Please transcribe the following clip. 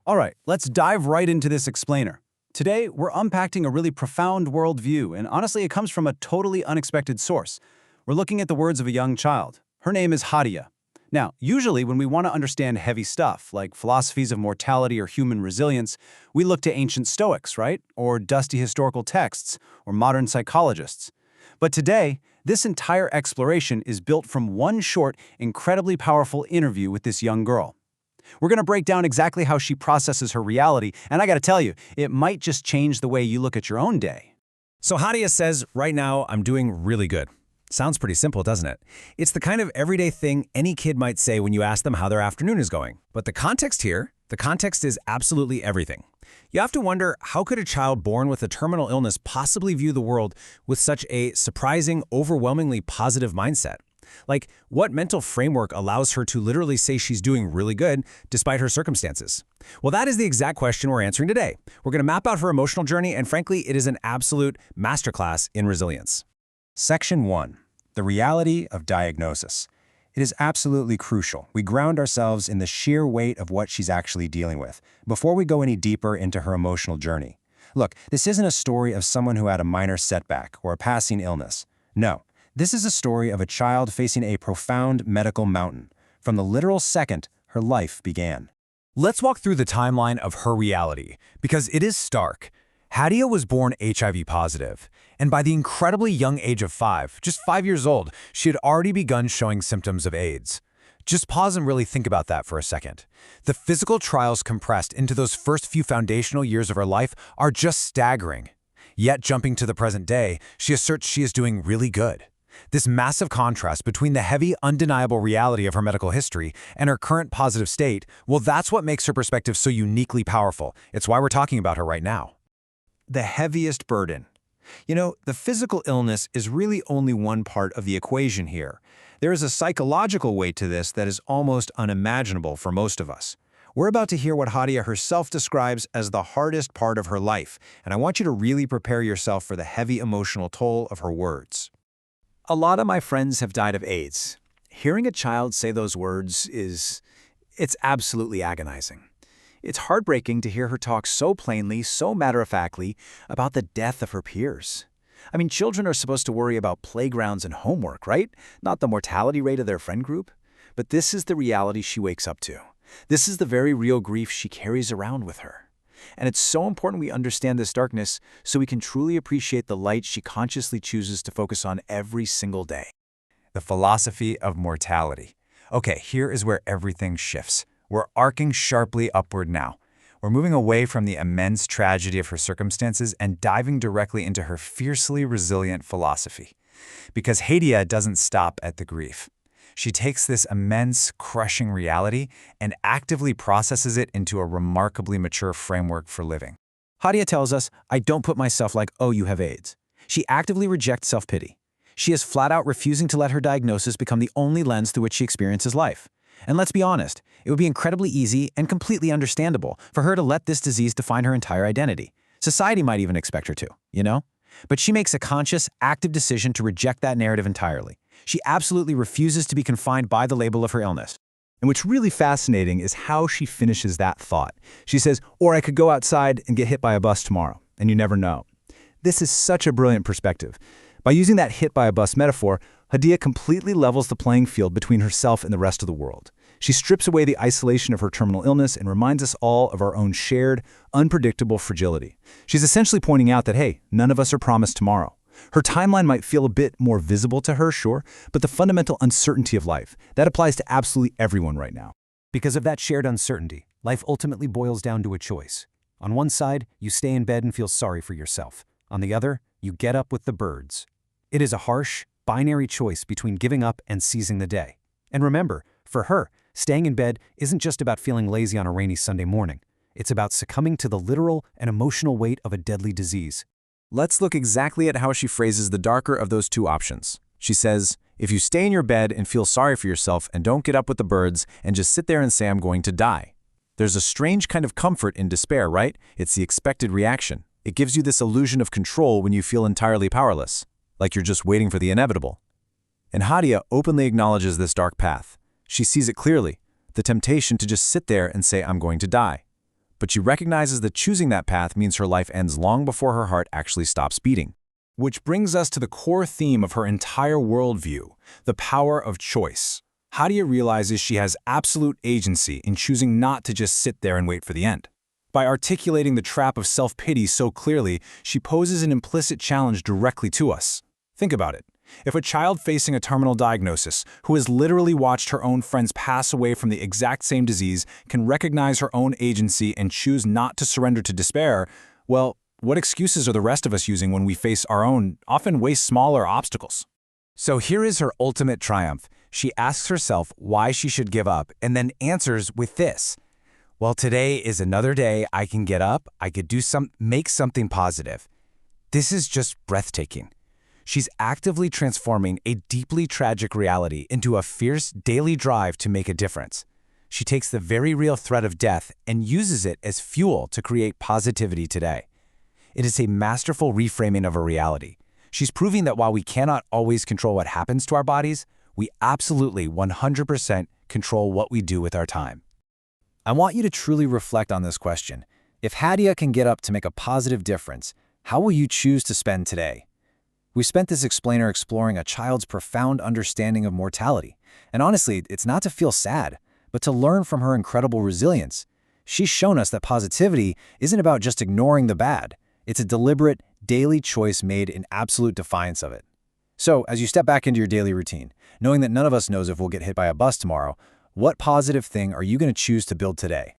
All right, let's dive right into this explainer. Today, we're unpacking a really profound worldview, and honestly, it comes from a totally unexpected source. We're looking at the words of a young child. Her name is Hadia. Now, usually when we want to understand heavy stuff, like philosophies of mortality or human resilience, we look to ancient Stoics, right? Or dusty historical texts, or modern psychologists. But today, this entire exploration is built from one short, incredibly powerful interview with this young girl. We're going to break down exactly how she processes her reality, and I got to tell you, it might just change the way you look at your own day. So Hadia says, right now, I'm doing really good. Sounds pretty simple, doesn't it? It's the kind of everyday thing any kid might say when you ask them how their afternoon is going. But the context is absolutely everything. You have to wonder, how could a child born with a terminal illness possibly view the world with such a surprising, overwhelmingly positive mindset? Like, what mental framework allows her to literally say she's doing really good despite her circumstances? Well, that is the exact question we're answering today. We're going to map out her emotional journey, and frankly, it is an absolute masterclass in resilience. Section 1. The reality of diagnosis. It is absolutely crucial. We ground ourselves in the sheer weight of what she's actually dealing with before we go any deeper into her emotional journey. Look, this isn't a story of someone who had a minor setback or a passing illness. No. This is a story of a child facing a profound medical mountain from the literal second her life began. Let's walk through the timeline of her reality, because it is stark. Hadia was born HIV positive, and by the incredibly young age of 5, just 5 years old, she had already begun showing symptoms of AIDS. Just pause and really think about that for a second. The physical trials compressed into those first few foundational years of her life are just staggering. Yet, jumping to the present day, she asserts she is doing really good. This massive contrast between the heavy, undeniable reality of her medical history and her current positive state, well, that's what makes her perspective so uniquely powerful. It's why we're talking about her right now. The heaviest burden. You know, the physical illness is really only one part of the equation here. There is a psychological weight to this that is almost unimaginable for most of us. We're about to hear what Hadia herself describes as the hardest part of her life, and I want you to really prepare yourself for the heavy emotional toll of her words. A lot of my friends have died of AIDS. Hearing a child say those words it's absolutely agonizing. It's heartbreaking to hear her talk so plainly, so matter-of-factly about the death of her peers. I mean, children are supposed to worry about playgrounds and homework, right? Not the mortality rate of their friend group. But this is the reality she wakes up to. This is the very real grief she carries around with her. And it's so important we understand this darkness so we can truly appreciate the light she consciously chooses to focus on every single day. The philosophy of mortality. Okay, here is where everything shifts. We're arcing sharply upward now. We're moving away from the immense tragedy of her circumstances and diving directly into her fiercely resilient philosophy. Because Hadia doesn't stop at the grief. She takes this immense, crushing reality and actively processes it into a remarkably mature framework for living. Hadia tells us, I don't put myself like, oh, you have AIDS. She actively rejects self-pity. She is flat out refusing to let her diagnosis become the only lens through which she experiences life. And let's be honest, it would be incredibly easy and completely understandable for her to let this disease define her entire identity. Society might even expect her to, you know? But she makes a conscious, active decision to reject that narrative entirely. She absolutely refuses to be confined by the label of her illness. And what's really fascinating is how she finishes that thought. She says, or I could go outside and get hit by a bus tomorrow, and you never know. This is such a brilliant perspective. By using that hit by a bus metaphor, Hadia completely levels the playing field between herself and the rest of the world. She strips away the isolation of her terminal illness and reminds us all of our own shared, unpredictable fragility. She's essentially pointing out that, hey, none of us are promised tomorrow. Her timeline might feel a bit more visible to her, sure, but the fundamental uncertainty of life, that applies to absolutely everyone right now. Because of that shared uncertainty, life ultimately boils down to a choice. On one side, you stay in bed and feel sorry for yourself. On the other, you get up with the birds. It is a harsh, binary choice between giving up and seizing the day. And remember, for her, staying in bed isn't just about feeling lazy on a rainy Sunday morning. It's about succumbing to the literal and emotional weight of a deadly disease. Let's look exactly at how she phrases the darker of those two options. She says, if you stay in your bed and feel sorry for yourself and don't get up with the birds and just sit there and say I'm going to die. There's a strange kind of comfort in despair, right? It's the expected reaction. It gives you this illusion of control when you feel entirely powerless, like you're just waiting for the inevitable. And Hadia openly acknowledges this dark path. She sees it clearly, the temptation to just sit there and say I'm going to die. but she recognizes that choosing that path means her life ends long before her heart actually stops beating. Which brings us to the core theme of her entire worldview, the power of choice. Hadia realizes she has absolute agency in choosing not to just sit there and wait for the end. By articulating the trap of self-pity so clearly, she poses an implicit challenge directly to us. Think about it. If a child facing a terminal diagnosis, who has literally watched her own friends pass away from the exact same disease, can recognize her own agency and choose not to surrender to despair, well, what excuses are the rest of us using when we face our own, often way smaller obstacles? So here is her ultimate triumph. She asks herself why she should give up and then answers with this. Well, today is another day I can get up, I could make something positive. This is just breathtaking. She's actively transforming a deeply tragic reality into a fierce daily drive to make a difference. She takes the very real threat of death and uses it as fuel to create positivity today. It is a masterful reframing of a reality. She's proving that while we cannot always control what happens to our bodies, we absolutely 100% control what we do with our time. I want you to truly reflect on this question. If Hadia can get up to make a positive difference, how will you choose to spend today? We spent this explainer exploring a child's profound understanding of mortality. And honestly, it's not to feel sad, but to learn from her incredible resilience. She's shown us that positivity isn't about just ignoring the bad. It's a deliberate, daily choice made in absolute defiance of it. So, as you step back into your daily routine, knowing that none of us knows if we'll get hit by a bus tomorrow, what positive thing are you going to choose to build today?